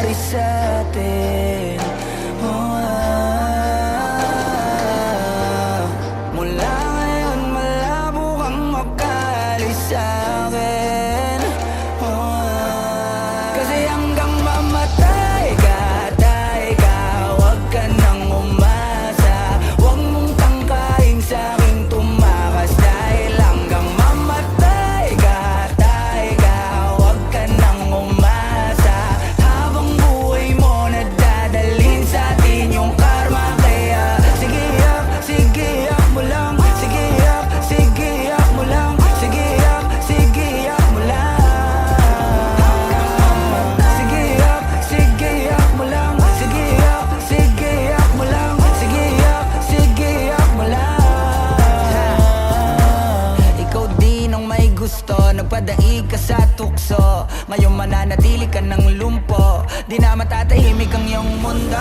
nangyari sa atin. Mula ngayon malabo kang makaalis sa akin. Kasi hanggang mamatay ka, huwag ka nang umasa. Huwag mong tangkain sa'king tumakas. Dahil hanggang mamatay ka, huwag ka nang umasa. Habang buhay mo nadadalhin sa atin yung karma. Kaya sige yak mo lang. Sige yak mo lang. Sige yak mo lang. Sige yak mo lang. Sige yak mo lang. Sige yak mo lang. Ikaw din ang may gusto, nagpadaig ka sa tukso. Ngayon mananatili ka ng lumpo, di na matatahimik ang iyong mundo.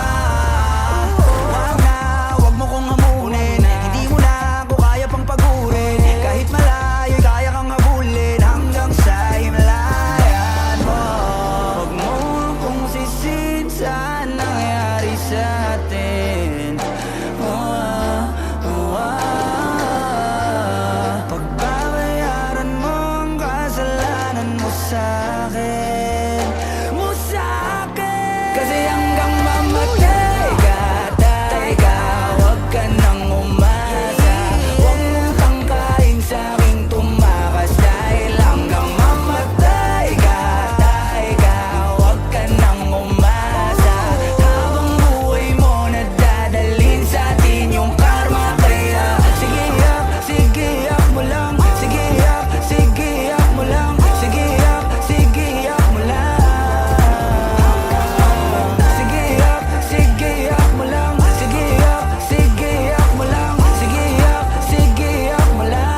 Wag mo kong hamunin, hindi mo na ako kaya pang pagurin. Kahit malayo, kaya kang habulin hanggang sa himlayan mo. Wag mo akong sisihin sa nangyari sa atin. Pagbabayaran mo ang kasalanan mo sa'kin, Kasi hanggang mamatay ka, huwag ka nang umasa. Huwag mong tangkain sa'king tumakas. Dahil hanggang mamatay ka, huwag ka nang umasa. Habang buhay mo nadadalhin sa atin yung karma. Kaya sige yak mo lang. Sige yak mo lang. Sige yak mo lang. Sige yak mo lang. Sige yak mo lang. Sige yak mo lang.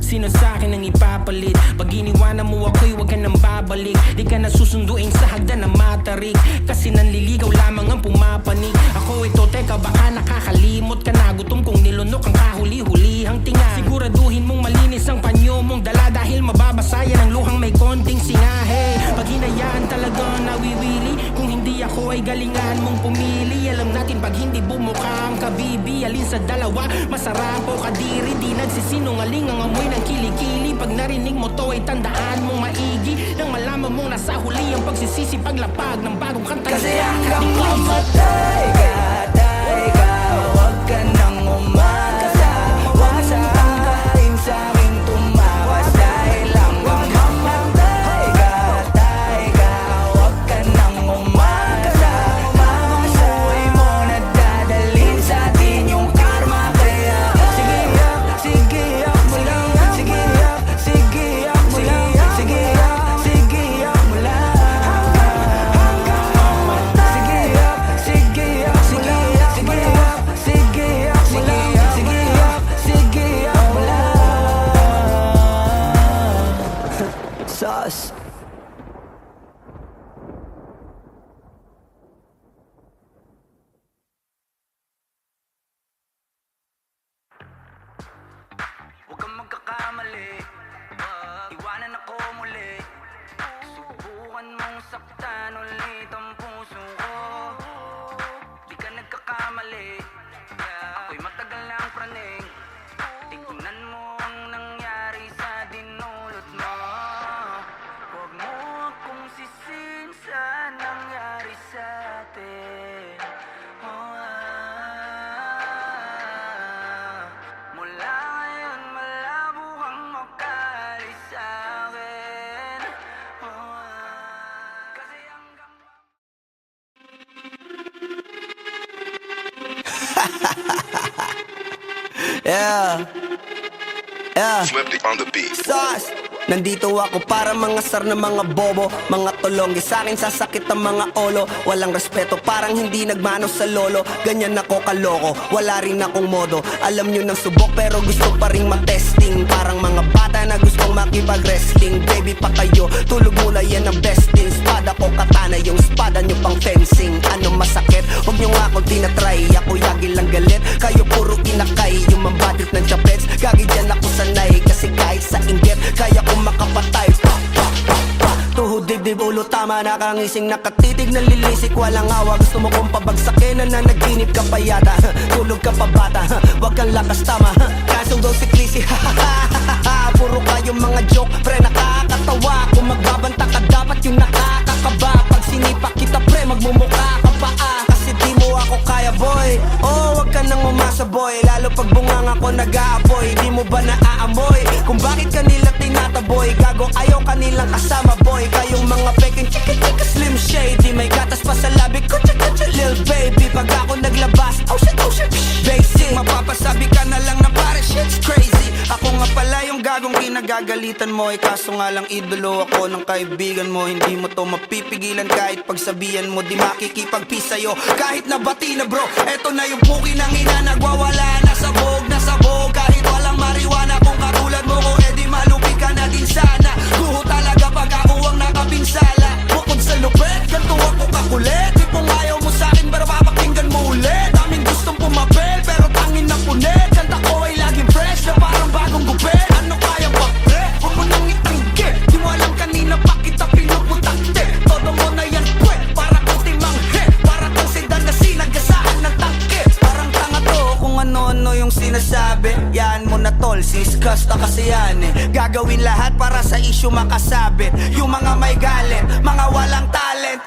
Sino sa'kin ang ipapalit? Pag iniwanan mo ako'y huwag ka nang babalik. Di ka na susunduin sa hagdan na matarik, kasi nanliligaw lamang ang pumapanig. Ako ito, teka baka nakakalimot ka na. Gutom kong nilunok ang kahuli-hulihang tinga. Siguraduhin mong malinis ang panyo mong dala, dahil mababasayan ang luhang may konting singahe. Pag hinayaan talaga nawiwili, kung hindi ako ay galingan mong pumili. Alam natin pag hindi bumuka ang kabibi, alin sa dalawa masarap o kadiri. Di nagsisinungaling ang amoy ng kilikili. Pag narinig mo to ay tandaan mong maigi, nang malaman mong nasa huli ang pagsisisi paglapag ng bagong kanta. Kasi hanggang mamatay ka, huwag ka nang umasa. Huwag mong tangkain sa'king tumakas. Dahil hanggang mamatay ka, huwag ka nang umasa. Habang buhay mo nadadalhin sa atin yung karma. Kaya sige yak mo lang. Sige yak mo lang. Sige yak mo lang. Sauce. Huwag kang magkakamali, iwanan ako muli. Subukan mong saktan ulit ang puso ko. Di ka nagkakamali, ako'y matagal ng praning. Tignan mo ang nangyari sa dinulot mo. Huwag mo akong sisihin sa nangyari sa atin. Mula ngayon malabo kang makaalis sa akin. Kasi hanggang Swifty on the beat. Sauce. Nandito ako para mangasar ng mga bobo, mga tulonggi. Sa'kin sasakit ang mga olo. Walang respeto, parang hindi nagmano sa lolo. Ganyan ako kaloko, wala rin akong modo. Alam nyo ng subok pero gusto pa rin matesting. Parang mga bata na gustong makipag-wrestling. Baby pa kayo, tulog muna yan ang best thing. Spada ko katana, yung spada nyo pang fencing. Ano masakit? Huwag nyo nga ako tinatry. Ako yagi lang galit, kayo puro inakay. Yung mambatit ng chapets, gagi dyan ako sanay. Kasi kahit sa inggit, kaya ko makapatay. ulo tama, nakangising, nakatitig, nalilisik, walang awa. Gusto mo kong pabagsakin, nananaginip ka pa yata. Tulog ka pa bata, wag kang lakas tama. Kaso daw si Chrissy, puro kayong mga joke, pre nakakatawa. Kung magbabanta ka dapat yung nakakakaba. Pag sinipak kita pre, magmumukha ka pa kasi di mo ako kaya boy. Oh, wag ka nang umasa boy, lalo pag bunganga ko nag-aapoy. Di mo ba naaamoy kung bakit kanila tinataboy? Gago ayaw kanilang kasama boy. Kayong mga peking chika slim shady, may gatas pa sa labi ko, lil baby. Pag ako naglabas, oh shit, basic. Mapapasabi ka na lang na pare shit's crazy. Ako nga pala yung gagong kinagagalitan mo, kaso nga lang idolo ako ng kaibigan mo. Hindi mo to mapipigilan kahit pagsabihan mo, di makikipag-peace sa'yo kahit nabati na bro. Eto na yung puki ng ina, nagwawala na sabog. Kahit walang mariwana, kung katulad mo ko, edi malupi ka na din sana. Guho talaga pag ako ang nakapinsala. Bukod sa lupet, ganito ako kakulit. Di pong ayaw mo sa'kin, pero papakinggan mo ulit. Daming gustong pumapel, pero tangin na punit. Kanta ko ay laging fresh, na parang bagong gupit. Ano kaya ba, pre? Huwag mo nang itingge. Di mo alam kanina pa kita pinuputakte. Todo mo na yan, pwe, para kang timanghe. Para kang sedan na sinagasaan ng tangke. Parang tanga to kung ano-ano yung sinasabi. Yan mo na tol, siskas na kasi yan Gagawin lahat para sa issue makasabit. Yung mga may galit, mga walang talent.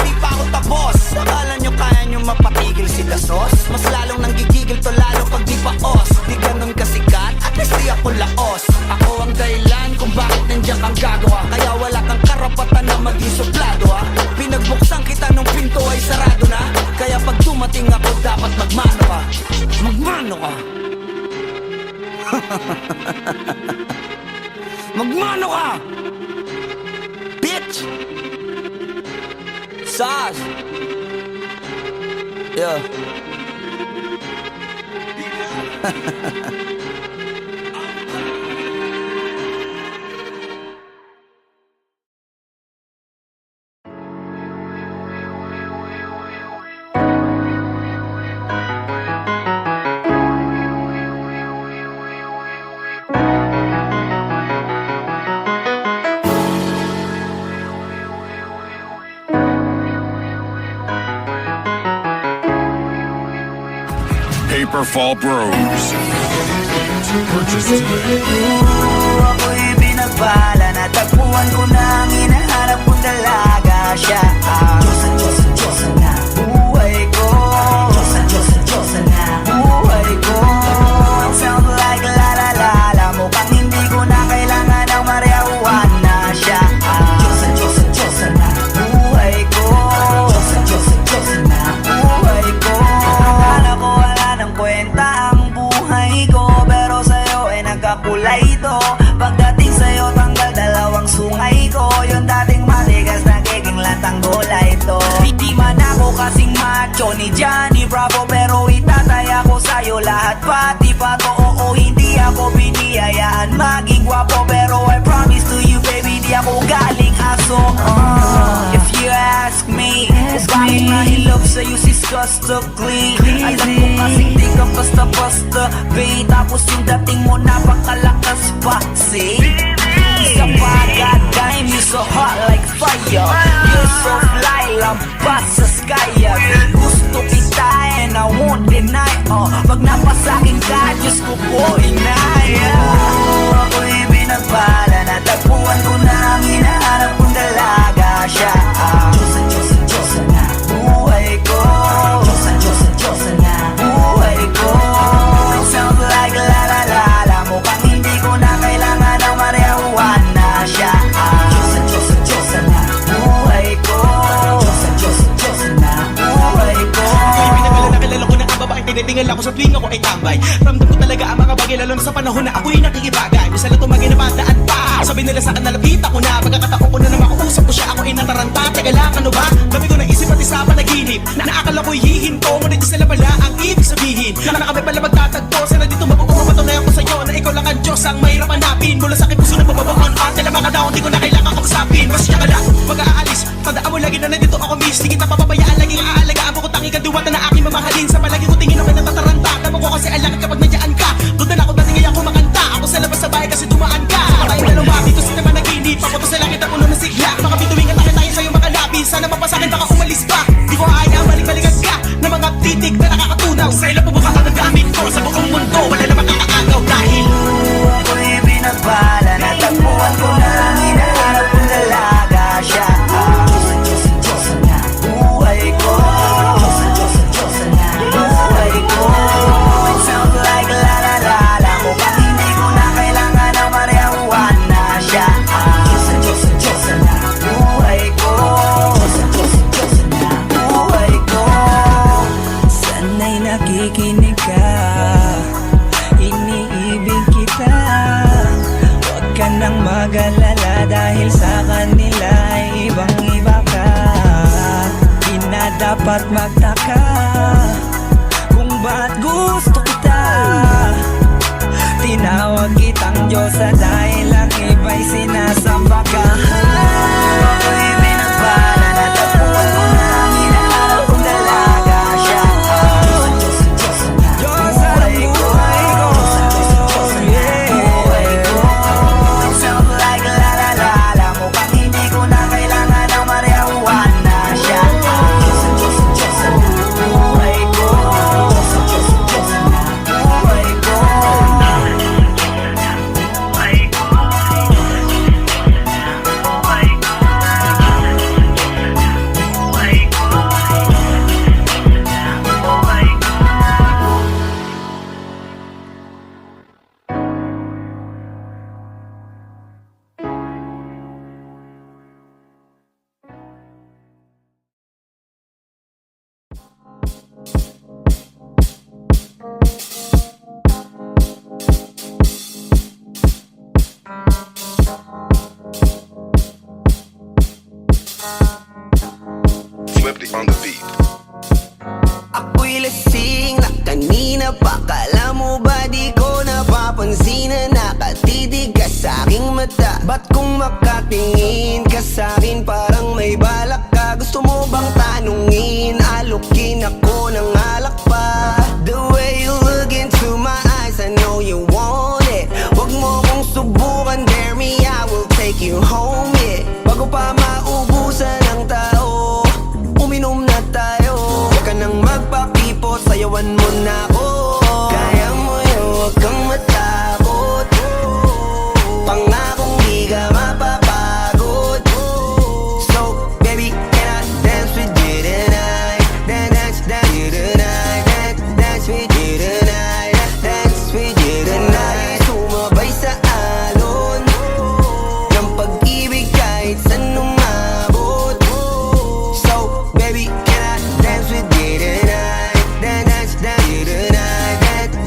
Di pa ako tapos. Akala nyo kaya nyo mapatigil si Dasos? Mas lalong nanggigigil to lalo pag di pa os. Di ganun kasikat, at least di ako laos. Ako ang dahilan kung bakit nandiyan kang gagawa. Kaya wala kang karapatan na maging suplado Pinagbuksan kita nung pinto ay sarado na. Kaya pag dumating ako dapat magmano ka. Magmano ka. Magmano ka, bitch. Saz. Yeah. Paperfall Bros. Purchase today. Ako'y binagbala, natagpuan ko na ang hinahanap kong dalaga. Siya ang Diyosa na buhay ko. Diyosa na buhay ko. Sound like la la la la, mukhang hindi ko na kailangan ng marijuana. Siya ang Diyosa na buhay ko. Diyosa na buhay ko. Akala ko wala ng kwenta ang buhay ko, pero sa'yo ay nagkakulay ito. Pagdating sa'yo tanggal dalawang sungay ko. Yung dating matigas nagiging lantang gulay ito. Hindi man ako kasing macho ni Johnny Bravo, pero itataya ko sa'yo lahat pati pa to. Oo, hindi ako biniyayaan maging gwapo, pero I promise to you baby, di ako galing aso. If you ask me, bakit nahilap sa'yo si Scustacly? Alam ko kasing di ka basta-basta, babe. Tapos yung dating mo napakalakas pa, see? Isa pa, goddamn, you so hot like fire. You're so fly, lampas sa sky. Gusto kita and I won't deny. Pag napasakin ka, Diyos ko po inaya. Ako'y binagbala, natagpuan ko na ang hinahanap kong dalaga. Siya ang Diyosa na buhay ko. Diyosa na buhay ko. Sound like la la la la, mukhang hindi ko na kailangan ng marijuana. Siya ang Diyosa na buhay ko. Diyosa na buhay ko. Nakilala ko na ang babaeng tinitingala ko sa tuwing ako ay tambay. Ramdam ko talaga ang mga bagay, lalo na sa panahon na ako'y nakikibagay. Misa na tumagay na bandaan pa, sabi nila saan nalapita ko na. Pagkakataon ko na na makausap ko siya, ako ay nataranta. Teka lang, ano ba? Dami ko naisip pati sa panaginip, na naakala ko'y hihinto. Ngunit di sila pala ang ibig sabihin, na kami pala magtatagpo. Sana dito mapapatunayan ko sa'yo na ikaw lang ang Diyos ang mahirap hanapin. Mula sa aking puso na pababaan at nila mga daon, di ko na kailangan kausapin. Masya ka lang, mag-aalis, tandaan mo lagi na nandito ako miss. Di kita papabayaan, laging aalagaan mo ko tanging kadiwata na aking mamahalin. Sa palagi ko tingin ako natataranta, tama ko kasi alangan kapag nandiyan ka. Doon na ako dating ngayon kumakanta, ako sa labas sa bahay kasi dumaan ka. Tayo dalawa dito sa naman naginip, mag-alala dahil sa kanila ay ibang-iba ka. Di na dapat magtaka kung ba't gusto kita. Tinawag kitang Diyosa dahil ang iba'y sinasamba ka. Ako'y binagpala, natagpuan ko na ang hinahanap kong dalaga siya. Diyosa ng buhay ko, yeah. Sound like la la la la, mukhang hindi ko na kailangan ng marijuana siya. Diyosa ng buhay ko, buhay ko. Swifty on the beat. Ako'y lasing na kanina pa. Kala mo ba di ko napapansin na nakatitig ka sa'king mata? Ba't kung makatingin ka sa'kin parang may balak ka? Gusto mo bang tanungin? Alukin ako ng alak pa. The way you look into my eyes, I know you want it. Wag mo kong subukan, dare me, I will take you home, yeah. Bago pa maubusan ng tao, uminom na tayo. Huwag ka nang magpakipot, sayawan mo na ako. Kaya mo yun, huwag kang matakot. Pangakong di ka mapapagod. So, baby, can I dance with you tonight? Dance with you tonight. Dance with you tonight. Dance with you tonight. Sumabay sa alon ng pag-ibig kahit saan umabot. So, baby, can I dance with you tonight? Dance with you tonight.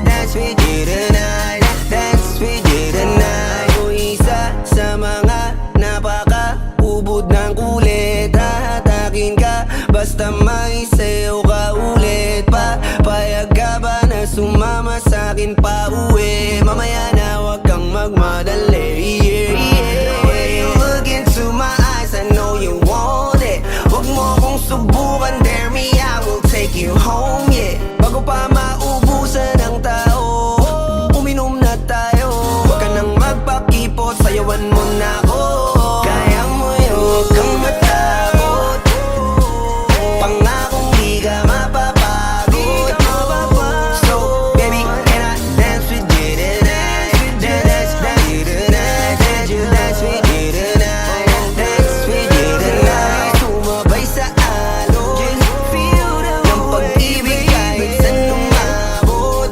Dance with you tonight. Dance with you tonight. O isa sa mga napaka-ubod ng kulit. Hahatakin ka basta may sayo ka ulit pa. Payag ka ba na sumama sa'kin pa uwi? Mamaya na wag kang magmadali, yeah, yeah. The way you look into my eyes, I know you want it. Wag mo kong subukan, dare me, I will take you home, yeah. Bago pa maubusan ng tao, uminom na tayo. Huwag ka nang magpakipot, sayawan mo na ako. Kaya mo yun, huwag kang matakot. Pangakong di ka mapapagod. So, baby, can I dance with you tonight? Dance with you tonight. Dance with you tonight. Dance with you tonight. Sumabay sa alon ng pag-ibig kahit saan umabot.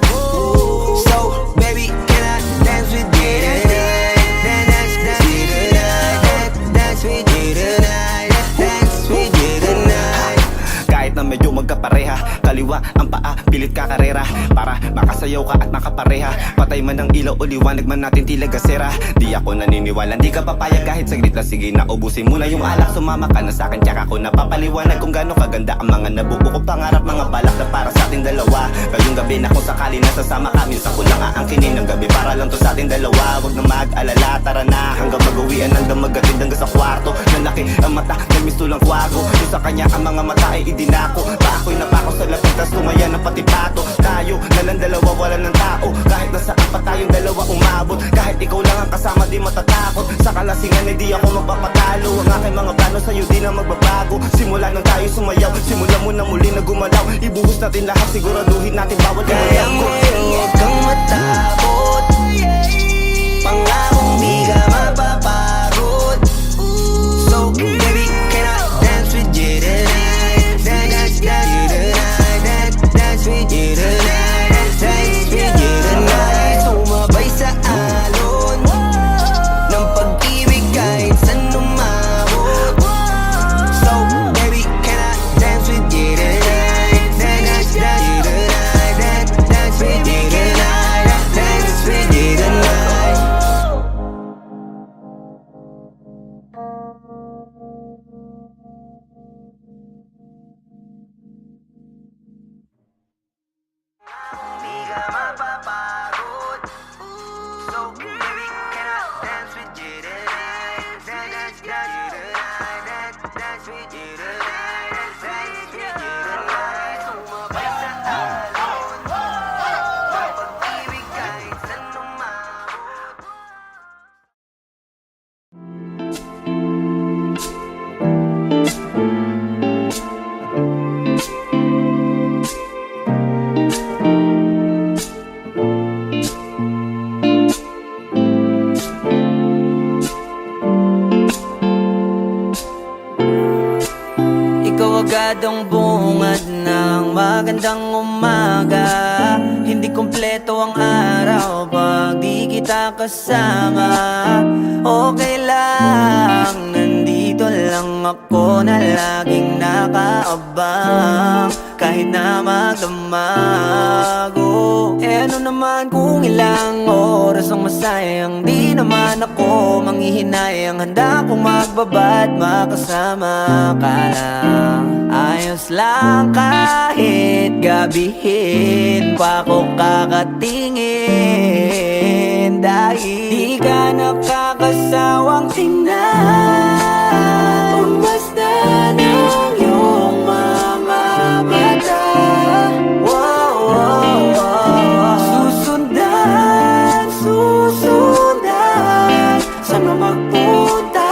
So, baby, can I dance with you tonight? Dance with you tonight. Dance with you tonight. Dance with you tonight. Kahit na medyo magkapareha, kaliwa ang paa, pilit ka karera para makasayaw ka at makapareha. Patay man ang ilaw o liwanag man natin tila gasera. Di ako naniniwala, di ka papayag kahit saglit na. Sige na, ubusin mo na yung alak. Sumama ka na sa'kin, tsaka ko napapaliwanag kung gaano kaganda ang mga nabuo ko pangarap. Mga balak na para sa ating dalawa. Ngayong gabi na kung sakali nasasama kami sa kulang aangkinin ng gabi para lang to sa ating dalawa. Wag na mag-alala, tara na hanggang mag-uwian ng damagatind hanggang sa kwarto. Nalaki ang mata, nagmistulang kwago. Yung sa kanya ang mga mata ay idinako. Ako'y napako sa lapit, tas tumaya ng pati pato. Tayo, nalang dalawa, wala ng tao. Kahit nasaan pa tayong dalawa umabot. Kahit ikaw lang ang kasama, di matatakot. Sa kalasingan, di ako magpapatalo. Ang aking mga plano sa'yo, di na magbabago. Simula nang tayo sumayaw, simula mo na muli na gumalaw. Ibuhos natin lahat, siguraduhin natin bawal ka Kaya mo yun, huwag kang matakot. Pangakong di ka mapapagod. So, baby, can I dance with you tonight? Dance with you tonight. Dance with you tonight. Dance with you tonight. Sumabay sa alon ng pag-ibig kahit saan umabot. So, baby, can I dance with you tonight? Dance with you tonight. Dance with you tonight. Dance with you tonight. Ikaw agad ang bungad ng magandang umaga. Hindi kompleto ang araw pag di kita kasama. Okay lang, nandito lang ako na laging nakaabang. Kahit na magdamag, ano naman kung ilang oras ang masayang. Di naman ako manghihinayang, handa kong magbabad makasama ka lang. Ayos lang kahit gabihin pa ko kakatingin. Dahil di ka nakakasawang tingnan, basta ng iyong mga mata. Susundan, saan mo magpunta?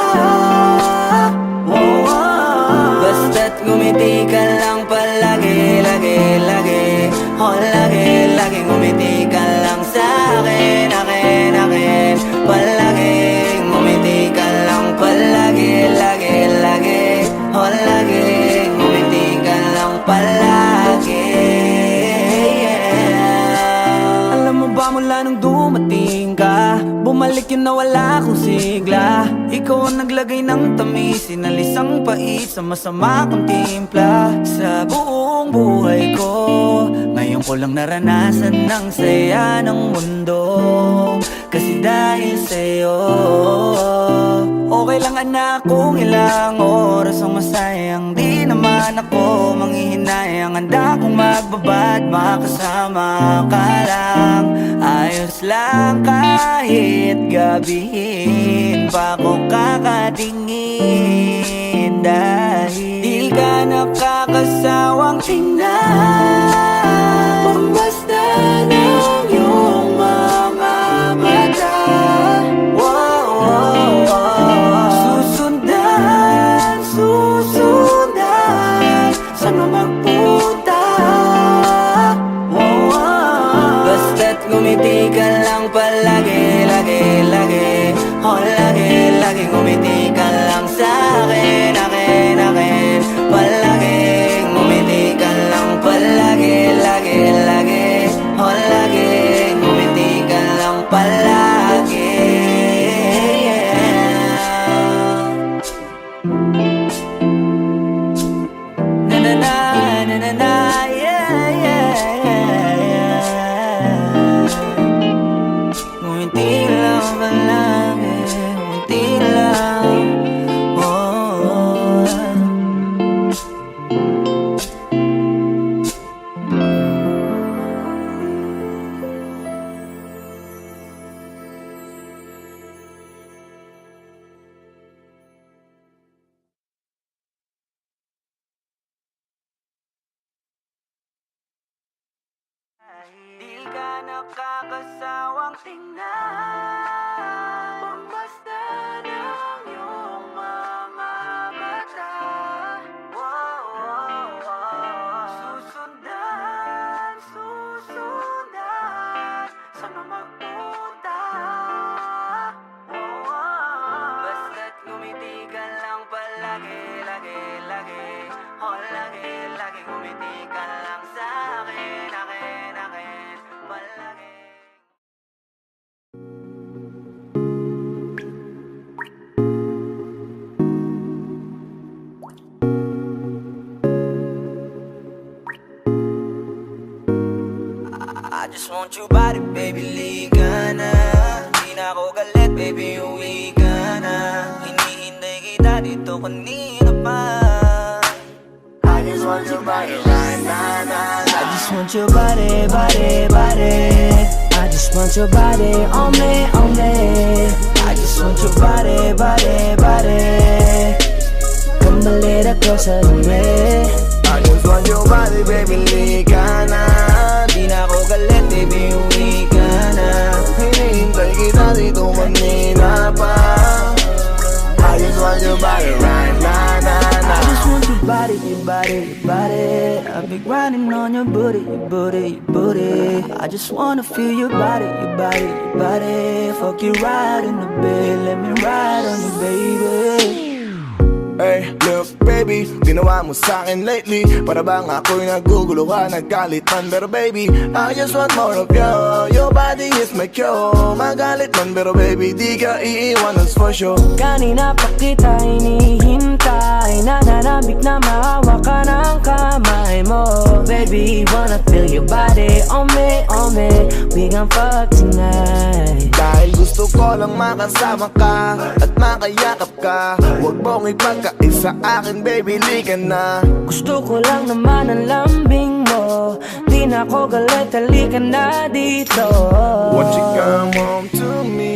Basta't ngumiti ka lang palagi, lagi, lagi. Lagi, lagi ngumiti ka lang sa'kin, akin, akin. Palagi, ngumiti ka lang palagi, lagi, lagi. Lagi, ngumiti ka lang palagi. Alam mo ba mula nung dumating ka, bumalik yun na wala akong sigla. Ikaw ang naglagay ng tamis, sinalis ang pait sa masama kong timpla. Sa buong buhay ko, ngayon ko lang naranasan ng saya ng mundo. Kasi dahil sa'yo, okay lang anak kung ilang oras ang masayang. Di naman ako manghihinayang, handa kong magbabad makasama ka lang. Ayos lang kahit gabihin pa ko kakatingin. Dahil di ka nakakasawang tingnan, basta ng iyong mga mata. Susundan, susundan, saan mo magpunta? Basta't ngumiti ka lang palagi, lagi, lagi. Lagi, lagi ngumiti ka lang sa'kin, akin, akin. Palagi, ngumiti ka lang palagi, lagi, lagi. Lagi, ngumiti ka lang palagi. Na na na, na na na, yeah, yeah, yeah. Ngumiti lang palagi, ngumiti lang, di ka nakakasawang tingnan, basta ng iyong mga mata. Susundan, susundan, saan mo magpunta? Basta't ngumiti ka lang palagi, lagi, lagi. Lagi, lagi ngumiti ka lang sa'kin, akin, akin. Palagi. I just want your body, baby, liga na. Di na ako galit, baby, uwi ka na. Hinihintay kita dito kanina pa. I just want your body right now. I just want your body, body, body. I just want your body on me, on me. I just want your body, body, body. closer to me. I just want your body, baby, lika na. Di na ako galit, baby, uwi ka na. Hinihintay kita dito kanina pa. I just want your body right now, I just want your body, your body, your body. I've been grinding on your booty, your booty, your booty. I just wanna feel your body, your body, your body. Fuck you right in the bed, let me ride on you, baby. Hey, look baby, ginawa mo sa'kin lately. Para bang ako'y nagugulo ka, naggalit man. Pero baby, I just want more of you. Your body is my cure. Magalit man, pero baby, di ka iiwan, that's for sure. Kanina pa kita hinihintay, nananabik na mahawa ka ng kamay mo. Baby, wanna feel your body on me, on me. We gon' fuck tonight. Dahil gusto ko lang makasama ka at makayakap ka. Huwag mong ipagkaisa akin, baby, lika na. Gusto ko lang naman ang lambing mo. Di na ako galit, halika na dito. Won't you come home to me,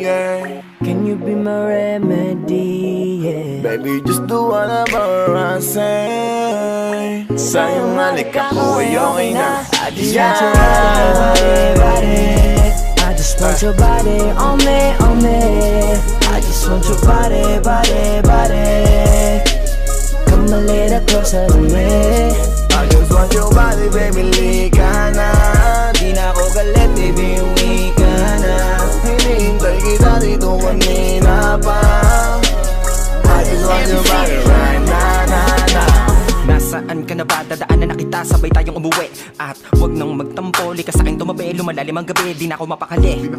yeah. Can you be my remedy, yeah. Baby, just do whatever I say. Sa'yong halik ako ay okay na. I just want your body, body. I just want your body on me, on me. I just want your body, body, body. Come a little closer to me. I just want your body, baby, lika na. Di na ako galit, baby, uwi ka na. Hinihintay kita dito kanina pa. I just want your body right now, Nasaan ka na ba? Dadaanan na kita, sabay tayong umuwi. At wag nang magtampo, lika sa'king tumabi. Lumalalim ang gabi, di na ako mapakali.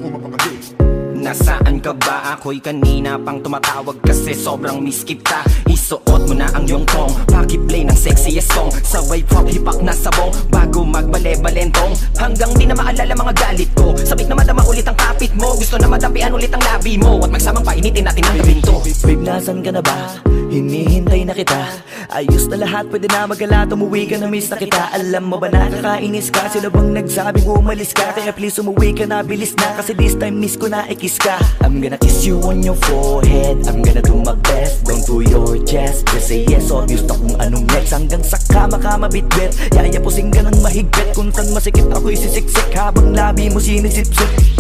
Nasaan ka ba? Ako'y kanina pang tumatawag kasi sobrang miss kita. Isuot mo na ang iyong tong, pakiplay ng sexiest song. Sabay pop hipak na sabong, bago magbale-balentong. Hanggang di na maalala mga galit ko. Sabik na madama ulit ang kapit mo. Gusto na madapian ulit ang labi mo. At magsamang painitin natin ang gabing to. Babe, nasan ka na ba? Hinihintay na kita. Ayos na lahat, pwede na magala. Umuwi ka na, miss na kita. Alam mo ba nakakainis ka? Sila bang nagsabing umalis ka? Kaya please umuwi ka na, bilis na. Kasi this time miss ko na ikis ka. I'm gonna kiss you on your forehead. I'm gonna do my best, down to your chest. Just say yes, obvious na kung anong next. Hanggang sa kama ka mabitbit. Yayapusing ka ng mahigpit. Kung saan masikip ako'y sisiksik. Habang labi mo sinisipsip.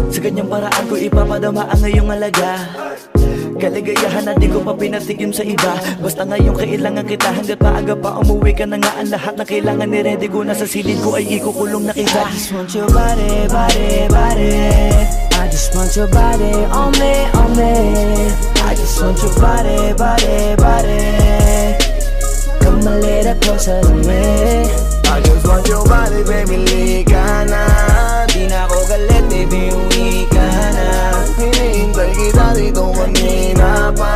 Sa ganyang paraan ko ipapadama ang ngayong alaga. Kaligayahan na di ko pa pinatikim sa iba. Basta ngayon kailangan kita. Hanggat maaga pa umuwi ka na nga. Ang lahat na kailangan ni-ready ko. Nasa silid ko ay ikukulong na kita. I just want your body, body, body. I just want your body on me, on me. I just want your body, body, body. Come a little closer to me. I just want your body, baby, lika na. Di na ako galit, baby, uwi ka na. Hinihintay kita dito kanina pa.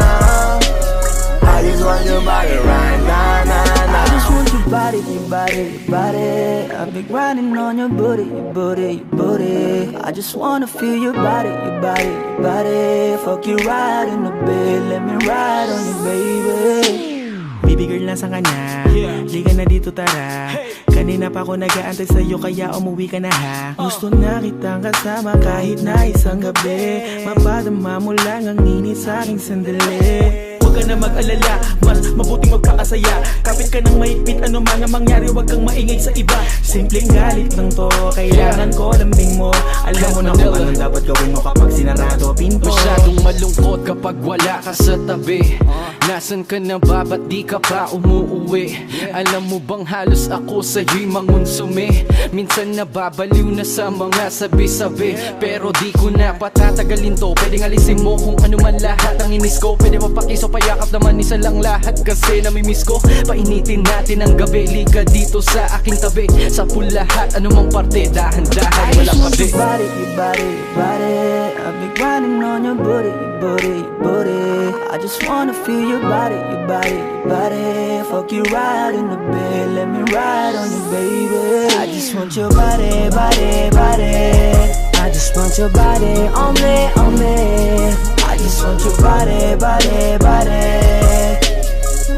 I just want your body right now, I just want your body, your body, your body. I've been grinding on your booty, your booty, your booty. I just wanna feel your body, your body, your body. Fuck you right in the bed, let me ride on you, baby. Baby girl, nasa ka na? Liga na dito, tara. Kanina pa ako nag-aantay sa'yo, kaya umuwi ka na ha. Gusto na kitang kasama kahit na isang gabi. Mapadama mo lang ang init sa'king sandali. Huwag ka na mag-alala, mas mabuting magpakasaya. Kapit ka ng mahigpit, ano man ang mangyari, huwag kang maingay sa iba. Simpleng galit lang to, kailangan ko lambing mo. Alam mo na kung anong dapat gawin mo kapag sinarado pinto. Masyadong malungkot kapag wala ka sa tabi. Nasaan ka na ba? Ba't di ka pa umuuwi? Alam mo bang halos ako sa'yo'y mangonsume? Minsan nababaliw na sa mga sabi-sabi. Pero di ko na patatagalin to. Pwedeng alisin mo kung ano man lahat ang inis ko. Pwede mapakiso, payakap naman isa lang lahat. Kasi namimiss ko. Painitin natin ang gabi. Liga dito sa aking tabi. Sa pool lahat, anumang parte. Dahan-dahan, walang kabi. Your body, your body, your body. I've been grinding on your booty, your booty, your booty. I just wanna feel your body, your body, your body. Fuck you right in the bed, let me ride on you, baby. I just want your body, body, body. I just want your body on me, on me. I just want your body, body, body.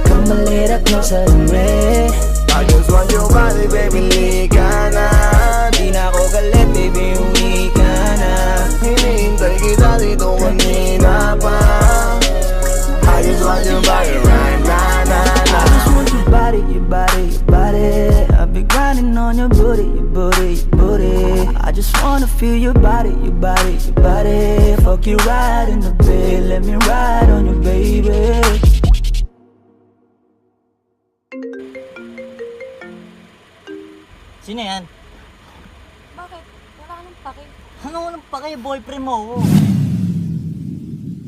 Come a little closer to me. I just want your body, baby, lika na. Di na ako galit, baby, uwi ka na. Hinihintay kita dito kanina pa. I just want your body right now, wanna feel your body, your body, your body. Fuck you right in the bed, let me ride on you, baby. Sino yan? Bakit? Wala ka nang pake. Ano nang pake, boyfriend mo?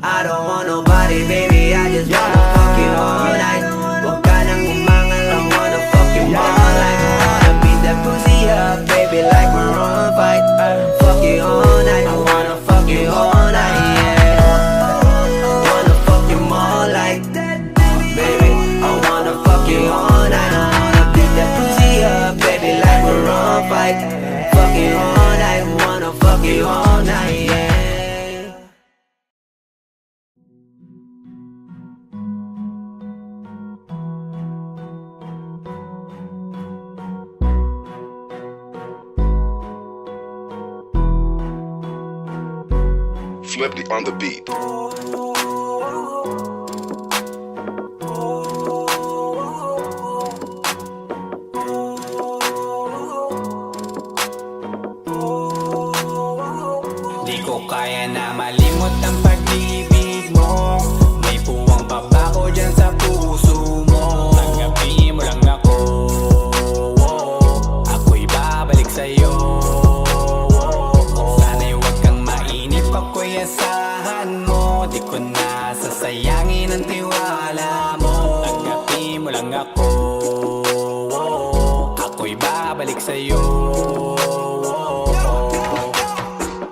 I don't want nobody, baby, I just wanna fuck you all night. Huwag ka nang umangal, I wanna fuck you all night. Wanna beat that pussy up, baby, like we're on a fight. Fuck you all night, I wanna fuck you all night, yeah. Wanna fuck you more like that, baby. I wanna fuck you all night. I wanna beat that pussy up, baby, like we're on a fight. Fuck you all night, wanna fuck you all night, yeah. Swifty on the beat. Di ko kaya na malimot ang pag-ibig mo. May puwang pa ba ko dyan sa puso mo? Tanggapin mo lang ako, ako'y babalik sa'yo. Sana'y huwag kang mainip, ako'y asahan mo. Di ko na sasayangin ang tiwala mo. Tanggapin mo lang ako, ako'y babalik sa'yo.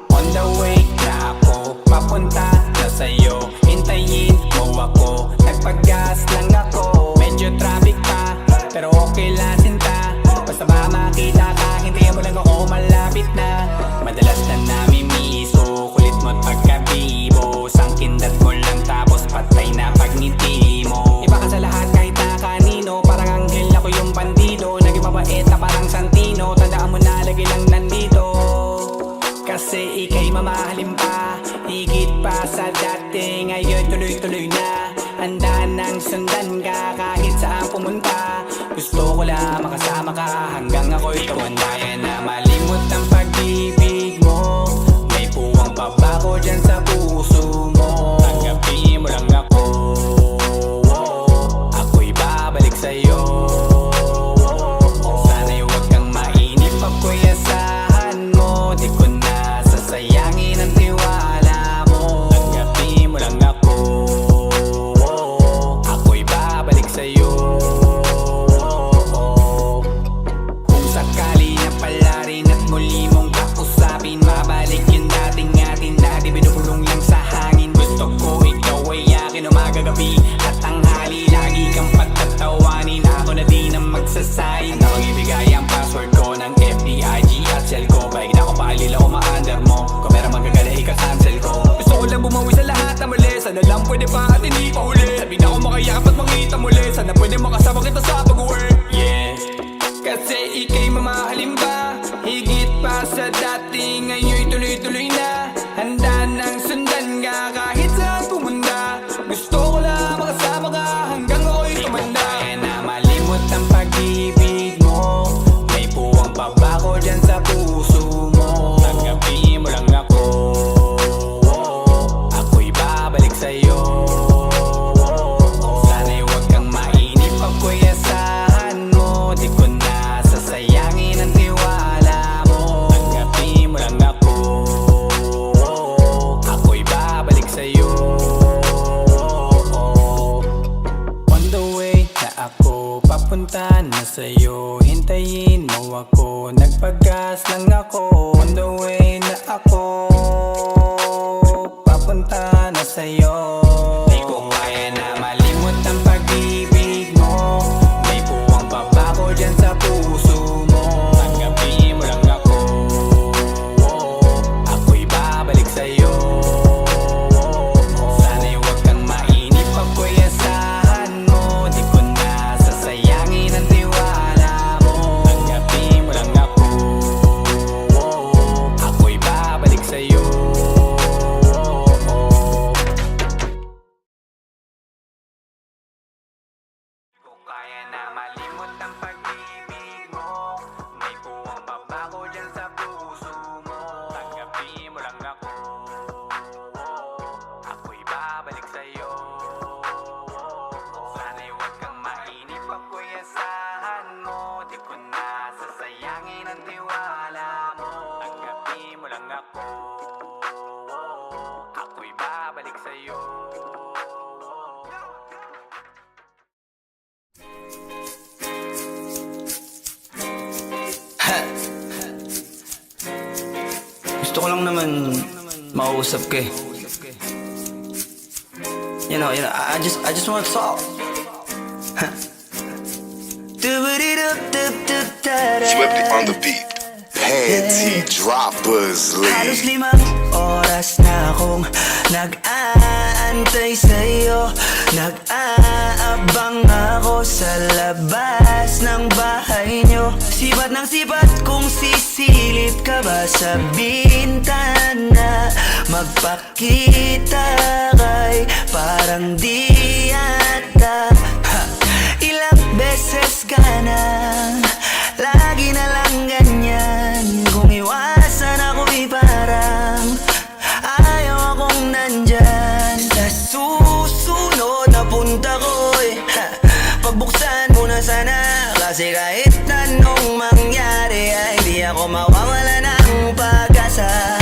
On the way na ako, papunta na sa'yo. Hintayin mo ako, nagpag-gas lang ako. Medyo traffic pa, pero okay lang sinta. Basta ba makita ka, hintayin mo lang ako, malapit na. Madalas na namimiso, kulit mo't pagkabibo. Sangkindat mo lang tapos patay na pagngiti mo. Iba ka sa lahat kahit na kanino, parang anghel ako yung bandido. Naging mabait na parang Santino, tandaan mo na lagi lang nandito. Kasi ika'y mamahalin pa, higit pa sa dati. Ngayon tuloy-tuloy na, handa nang sundan ka kahit saan pumunta. Gusto ko lang makasama ka hanggang ako'y tumanda. Kaya na malimot ang pag-ibig mo. May puwang pa ba ko dyan sa puso mo? Tanggapin mo lang ako, ako'y babalik sa'yo. Sana'y huwag kang mainip, ako'y asahan mo. Di ko na sasayangin ang tiwala mo. Tanggapin mo lang ako, ako'y babalik sa'yo. Kung sakali na pala rin at muli mong kausapin, mabalik yung dating atin, dati binubulong lang sa hangin. Gusto ko ikaw ay akin umaga gabi at tanghali, lagi kang pagtatawanin. Ako na din ang magsasayin na magbibigay ang password ko ng FBIG at cell ko. Baik na ako paalila o ma-under mo, kung meron magagala ika-cancel ko. Gusto ko lang bumawi sa lahat na mali, sana lang pwede pa at hindi pa huli. Sabi na ako makayakap at makita muli, sana pwede makasama kita sa pag-work. Yeah, kasi ika'y mamahalin ba, higit pa sa dati. Ngayon'y tuloy-tuloy na, handa nang sundan ka kahit saan pumunta. Gusto ko lang makasama ka hanggang ako'y tumanda. Kaya na malimot ang pag-ibig mo. May puwang pa ba ko dyan sa puso mo? Tanggapin mo lang ako, ako'y babalik sa'yo. Sana'y huwag kang mainip, ako'y asahan mo. Di ko na sasayangin ang tiwala mo. Tanggapin mo lang ako, ako'y babalik sa'yo. On the way na ako, papunta na sa'yo. Hintayin mo ako, nagpag-gas lang ako. On the way na ako, papunta na sa'yo. Di ko kaya na malimot ang pag-ibig mo. May puwang pa ba ko dyan sa puso mo? Tanggapin mo lang ako, ako'y babalik sa'yo. Sana'y huwag kang mainip, ako'y asahan mo. Di ko na sasayangin ang tiwala mo. Tanggapin mo lang ako, ako'y babalik sa'yo. Di ko kaya na malimot ang pag-ibig mo. May puwang pa ba ko dyan sa puso mo? Gusto ko lang naman makausap ka eh. You know, I just want to talk. Swifty on the beat. Panty droppers Halos league. 5 oras na akong nag-aantay sa'yo. Nag-aabang ako sa labas ng bahay nyo. Sipat ng sipat kung sisilip ka ba sa bintana. Magpakita kay parang di yata. Ilang beses ka na, lagi na lang ganyan. Kung iwasan ako'y parang ayaw akong nandyan. Sa susunod na punta ko'y pagbuksan mo na sana. Kasi kahit anong mangyari ay di ako mawawala ng pag-asa.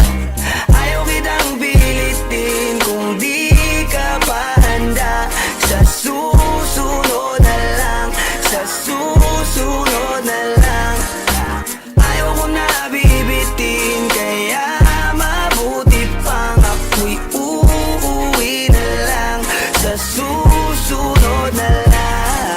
Ayaw kitang pilitin kung di ka pa handa. Sa susunod na lang, sa susunod na lang. Ayaw ko na bibitin, kaya mabuti pang ako'y uuwi na lang. Sa susunod na lang.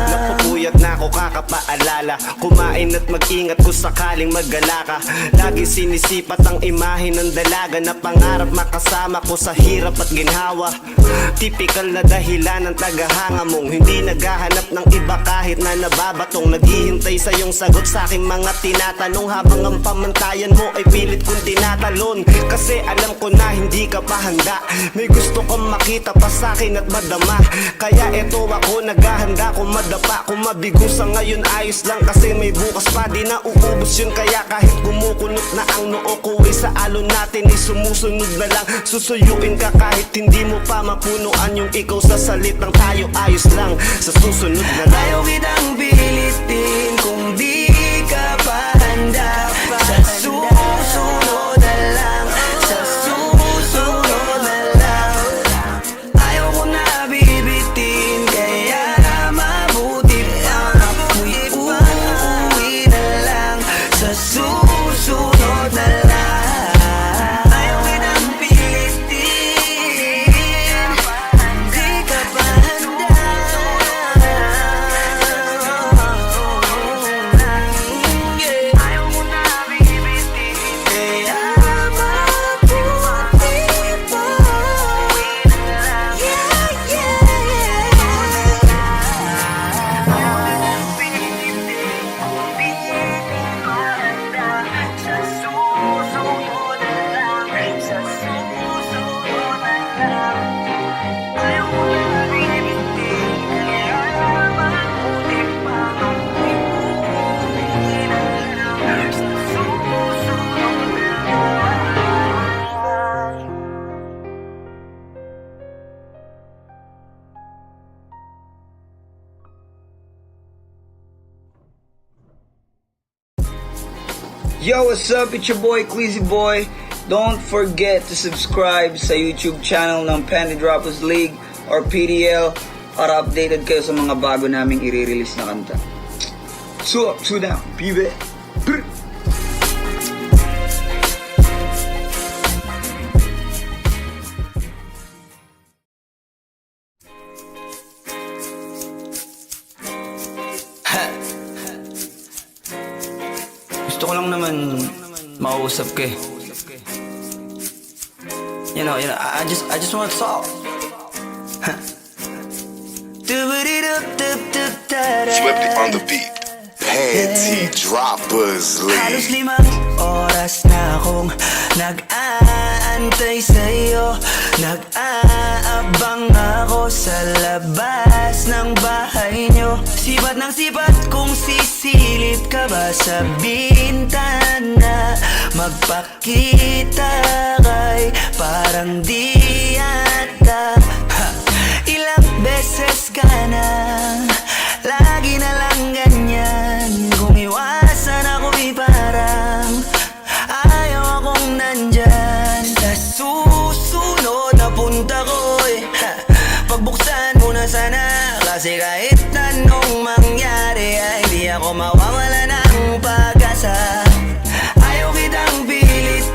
Napupuyat na ako kakapaalala. Kumain at mag-ingat kung sakaling maggala ka. Lagi sinisipat ang imahe ng dalaga na pangarap makasama ko sa hirap at ginhawa. Typical na dahilan ng tagahanga mong hindi naghahanap ng iba kahit na nababatong. Naghihintay sa iyong sagot sa aking mga tinatanong, habang ang pamantayan mo ay pilit kong tinatalon. Kasi alam ko na hindi ka pa handa. May gusto kang makita pa sa akin at madama. Kaya eto ako naghahanda, kung madapa, kung mabigo sa ngayon ayos lang. Kasi may bukas pa, di na uubos yun. Kaya kahit kumukunot na ang noo ko ay sa alon natin ay sumusunod na lang. Susuyuin ka kahit hindi mo pa mapunuan yung ikaw sa salitang tayo ayos lang. Sa susunod na lang. Ayaw kitang pilitin kung di ka pa handa. Sa susunod na lang, sa susunod na lang. Ayaw ko na bibitin, kaya mabuti pang ako'y uuwi na lang. Sa susunod na lang. Ayaw kitang pilitin, di ka pa handa. Ayaw ko na bibitin, kaya mabuti pang uuwi na lang. Ayaw kitang pilitin, di ka handa. Sa susunod na lang, sa susunod na lang. Ayaw ko na bibitin, kaya mabuti pang ako'y uuwi na lang. Sa susunod na lang. Yo, what's up? It's your boy, Queasy Boy. Don't forget to subscribe sa YouTube channel ng Panty Droppers League or PDL para updated kayo sa mga bago naming i-release na kanta. 2 up, 2 down, pibe. Brr. Gusto ko lang naman makausap ka eh. You know, I just want to talk. Swifty on the beat. Panty droppers Halos league. 5 oras na akong nag-aantay sa'yo. Nag-aabang ako sa labas ng bahay nyo. Sipat ng sipat kung sisilip ka ba sa bintana. Magpakita kay parang di yata. Ilang beses ka na, lagi na lang ganyan. Kung iwasan ako'y parang ayaw akong nandyan. Sa susunod na punta ko'y pagbuksan mo na sana. Kasi kahit anong mangyari ay di ako mawawala ng pag-asa. Ayaw kitang pilit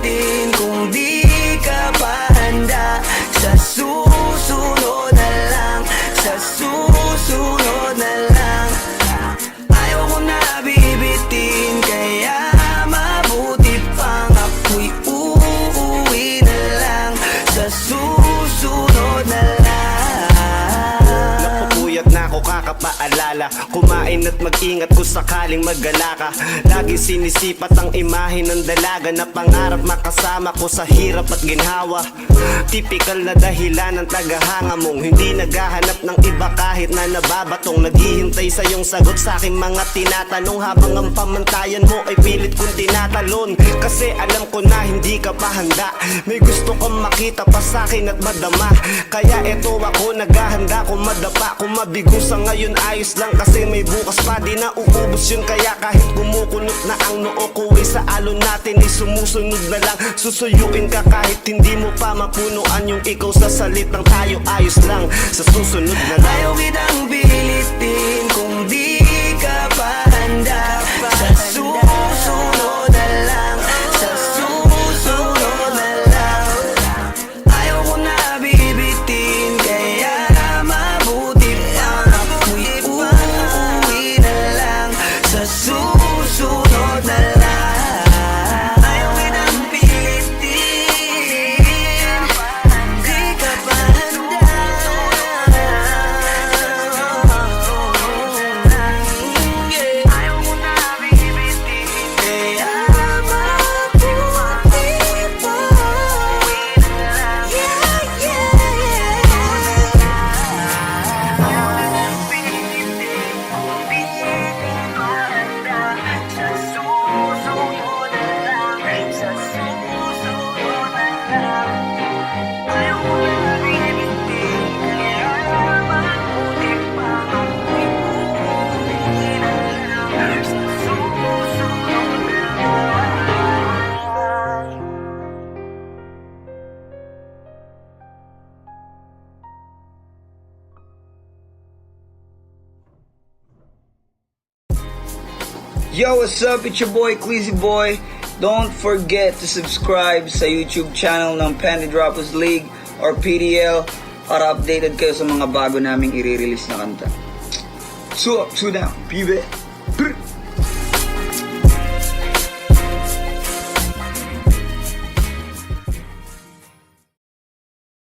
paalala. Kumain at mag-ingat kung sakaling magala ka. Lagi sinisipat ang imahe ng dalaga na pangarap makasama ko sa hirap at ginhawa. Typical na dahilan ng tagahanga mong hindi naghahanap ng iba kahit na nababatong. Naghihintay sa iyong sagot sa aking mga tinatanong, habang ang pamantayan mo ay pilit kong tinatalon. Kasi alam ko na hindi ka pa handa, may gusto kang makita pa sa akin at madama. Kaya eto ako naghahanda, kung madapa, kung mabigo sa ngayon ayos lang, kasi may bukas pa, di na uubos yun. Kaya kahit kumukunot na ang noo ko ay sa alon natin ay sumusunod na lang. Susuyuin ka kahit hindi mo pa mapunuan yung ikaw sa salitang tayo ayos lang. Sa susunod na lang. Ayaw kitang pilitin kung di ka pa handa. Sa susunod na lang, sa susunod na lang. Ayaw ko na bibitin, kaya mabuti pang ako'y uuwi na lang. Sa susunod na lang. Ayaw kitang pilitin, di ka pa handa. Ayaw ko na bibitin, kaya mabuti pa. Yo, what's up? It's your boy, Queasy Boy. Don't forget to subscribe sa YouTube channel ng Panty Droppers League or PDL para updated kayo sa mga bago naming i-release na kanta. So up, two down, baby.